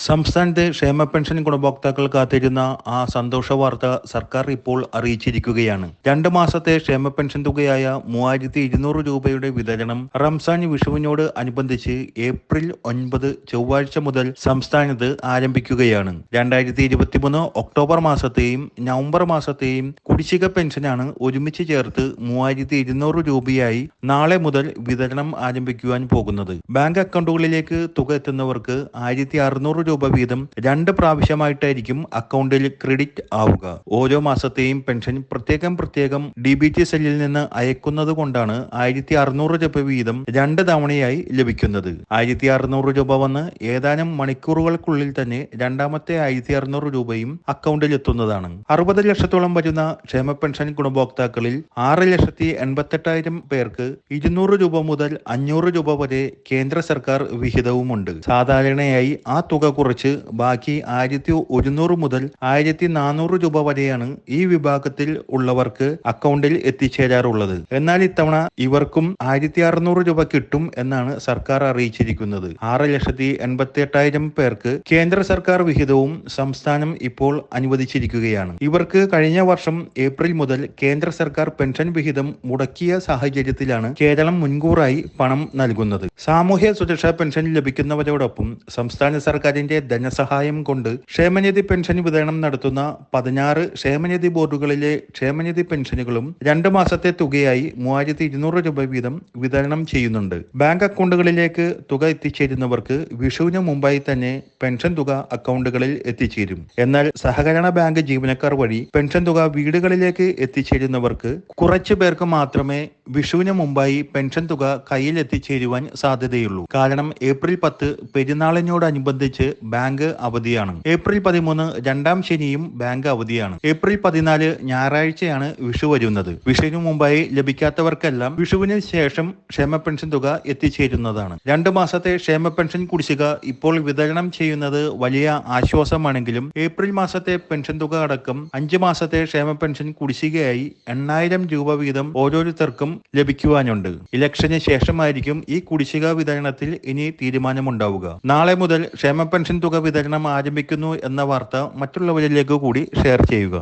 സംസ്ഥാനത്തെ ക്ഷേമ പെൻഷൻ ഗുണഭോക്താക്കൾ കാത്തിരുന്ന ആ സന്തോഷ വാർത്ത സർക്കാർ ഇപ്പോൾ അറിയിച്ചിരിക്കുകയാണ്. 2 മാസത്തെ ക്ഷേമ പെൻഷൻ തുകയായ 3200 രൂപയുടെ വിതരണം റംസാൻ വിഷുവിനോട് അനുബന്ധിച്ച് ഏപ്രിൽ 9 ചൊവ്വാഴ്ച മുതൽ സംസ്ഥാനത്ത് ആരംഭിക്കുകയാണ്. 2023 ഒക്ടോബർ മാസത്തെയും നവംബർ മാസത്തെയും കുടിശ്ശിക പെൻഷനാണ് ഒരുമിച്ച് ചേർത്ത് 3200 രൂപയായി നാളെ മുതൽ വിതരണം ആരംഭിക്കുവാൻ പോകുന്നത്. ബാങ്ക് അക്കൗണ്ടുകളിലേക്ക് തുക എത്തുന്നവർക്ക് 1600 രൂപ വീതം 2 പ്രാവശ്യമായിട്ടായിരിക്കും അക്കൗണ്ടിൽ ക്രെഡിറ്റ് ആവുക. ഓരോ മാസത്തെയും പെൻഷൻ പ്രത്യേകം DBT സെല്ലിൽ നിന്ന് അയക്കുന്നത് കൊണ്ടാണ് 1600 രൂപ വീതം 2 തവണയായി ലഭിക്കുന്നത്. 1600 രൂപ വന്ന് ഏതാനും മണിക്കൂറുകൾക്കുള്ളിൽ തന്നെ രണ്ടാമത്തെ 1600 രൂപയും അക്കൗണ്ടിൽ എത്തുന്നതാണ്. 60 ലക്ഷത്തോളം വരുന്ന ക്ഷേമ പെൻഷൻ ഗുണഭോക്താക്കളിൽ 6,88,000 പേർക്ക് 200 രൂപ മുതൽ 500 രൂപ വരെ കേന്ദ്ര സർക്കാർ വിഹിതവുമുണ്ട്. സാധാരണയായി ആ തുക കുറച്ച് ബാക്കി 1100 മുതൽ 1400 രൂപ വരെയാണ് ഈ വിഭാഗത്തിൽ ഉള്ളവർക്ക് അക്കൗണ്ടിൽ എത്തിച്ചേരാറുള്ളത്. എന്നാൽ ഇത്തവണ ഇവർക്കും 1600 രൂപ കിട്ടും എന്നാണ് സർക്കാർ അറിയിച്ചിരിക്കുന്നത്. 6,88,000 പേർക്ക് കേന്ദ്ര സർക്കാർ വിഹിതവും സംസ്ഥാനം ഇപ്പോൾ അനുവദിച്ചിരിക്കുകയാണ്. ഇവർക്ക് കഴിഞ്ഞ വർഷം ഏപ്രിൽ മുതൽ കേന്ദ്ര സർക്കാർ പെൻഷൻ വിഹിതം മുടക്കിയ സാഹചര്യത്തിലാണ് കേരളം മുൻകൂറായി പണം നൽകുന്നത്. സാമൂഹ്യ സുരക്ഷാ പെൻഷൻ ലഭിക്കുന്നവരോടൊപ്പം സംസ്ഥാന സർക്കാരിന്റെ ധനസഹായം കൊണ്ട് ക്ഷേമനിധി പെൻഷൻ വിതരണം നടത്തുന്ന 16 ക്ഷേമനിധി ബോർഡുകളിലെ ക്ഷേമനിധി പെൻഷനുകളും 2 മാസത്തെ തുകയായി 3200 രൂപ വീതം വിതരണം ചെയ്യുന്നുണ്ട്. ബാങ്ക് അക്കൗണ്ടുകളിലേക്ക് തുക എത്തിച്ചേരുന്നവർക്ക് വിഷുവിന് മുമ്പായി തന്നെ പെൻഷൻ തുക അക്കൗണ്ടുകളിൽ എത്തിച്ചേരും. എന്നാൽ സഹകരണ ബാങ്ക് ജീവനക്കാർ വഴി പെൻഷൻ തുക വീടുകളിലേക്ക് എത്തിച്ചേരുന്നവർക്ക് കുറച്ചു പേർക്ക് മാത്രമേ വിഷുവിന് മുമ്പായി പെൻഷൻ തുക കയ്യിൽ എത്തിച്ചേരുവാൻ സാധ്യതയുള്ളൂ. കാരണം ഏപ്രിൽ 10 പെരുന്നാളിനോടനുബന്ധിച്ച് ബാങ്ക് അവധിയാണ്. ഏപ്രിൽ 13 രണ്ടാം ശനിയും ബാങ്ക് അവധിയാണ്. ഏപ്രിൽ 14 ഞായറാഴ്ചയാണ് വിഷു വരുന്നത്. വിഷുവിന് മുമ്പായി ലഭിക്കാത്തവർക്കെല്ലാം വിഷുവിന് ശേഷം ക്ഷേമ പെൻഷൻ തുക എത്തിച്ചേരുന്നതാണ്. 2 മാസത്തെ ക്ഷേമ പെൻഷൻ കുടിശ്ശിക ഇപ്പോൾ വിതരണം ചെയ്യുന്നത് വലിയ ആശ്വാസമാണെങ്കിലും ഏപ്രിൽ മാസത്തെ പെൻഷൻ തുക അടക്കം 5 മാസത്തെ ക്ഷേമ പെൻഷൻ കുടിശ്ശികയായി 8000 രൂപ വീതം ഓരോരുത്തർക്കും ലഭിക്കുവാനുണ്ട്. ഇലക്ഷന് ശേഷമായിരിക്കും ഈ കുടിശ്ശിക വിതരണത്തിൽ ഇനി തീരുമാനമുണ്ടാവുക. നാളെ മുതൽ ക്ഷേമ പെൻഷൻ തുക വിതരണം ആരംഭിക്കുന്നു എന്ന വാർത്ത മറ്റുള്ളവരിലേക്ക് കൂടി ഷെയർ ചെയ്യുക.